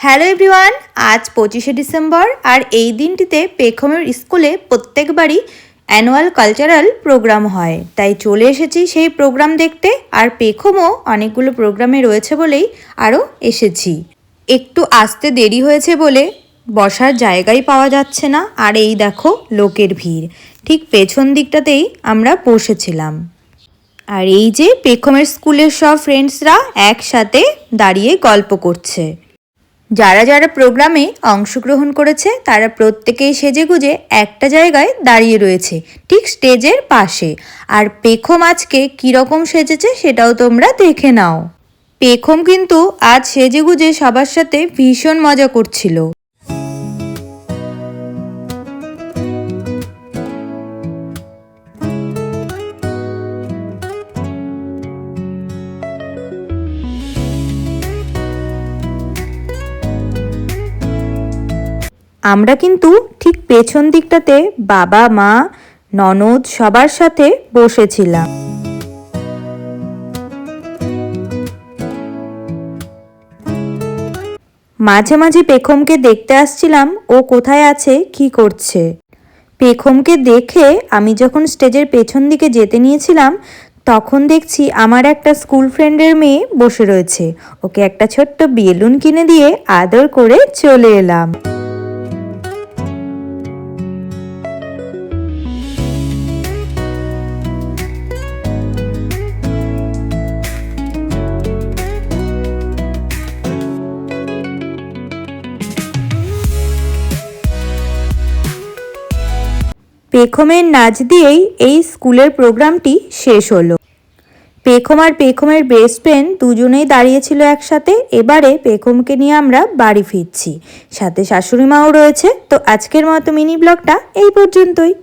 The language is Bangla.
হ্যালো এভরিওয়ান, আজ 25শে ডিসেম্বর আর এই দিনটিতে পেখমের স্কুলে প্রত্যেকবারই অ্যানুয়াল কালচারাল প্রোগ্রাম হয়, তাই চলে এসেছি সেই প্রোগ্রাম দেখতে। আর পেখমও অনেকগুলো প্রোগ্রামে রয়েছে বলেই আরও এসেছি। একটু আসতে দেরি হয়েছে বলে বসার জায়গাই পাওয়া যাচ্ছে না, আর এই দেখো লোকের ভিড়। ঠিক পেছন দিকটাতেই আমরা বসেছিলাম। আর এই যে পেখমের স্কুলের সব ফ্রেন্ডসরা একসাথে দাঁড়িয়ে গল্প করছে। যারা যারা প্রোগ্রামে অংশগ্রহণ করেছে তারা প্রত্যেকেই সেজেগুজে একটা জায়গায় দাঁড়িয়ে রয়েছে, ঠিক স্টেজের পাশে। আর পেখম আজকে কীরকম সেজেছে সেটাও তোমরা দেখে নাও। পেখম কিন্তু আজ সেজেগুজে সবার সাথে ভীষণ মজা করছিল। আমরা কিন্তু ঠিক পেছন দিকটাতে বাবা মা ননদ সবার সাথে বসেছিলাম। মাঝে মাঝে পেখমকে দেখতে আসছিলাম ও কোথায় আছে কি করছে। পেখমকে দেখে আমি যখন স্টেজের পেছন দিকে যেতে নিয়েছিলাম তখন দেখছি আমার একটা স্কুল ফ্রেন্ডের মেয়ে বসে রয়েছে। ওকে একটা ছোট্ট বেলুন কিনে দিয়ে আদর করে চলে এলাম। পেখমের নাচ দিয়েই এই স্কুলের প্রোগ্রামটি শেষ হলো। পেখম আর পেখমের বেস্ট ফ্রেন্ড দুজনেই দাঁড়িয়েছিল একসাথে। এবারে পেখমকে নিয়ে আমরা বাড়ি ফিরছি, সাথে শাশুড়ি মাও রয়েছে। তো আজকের মতো মিনি ব্লগটা এই পর্যন্তই।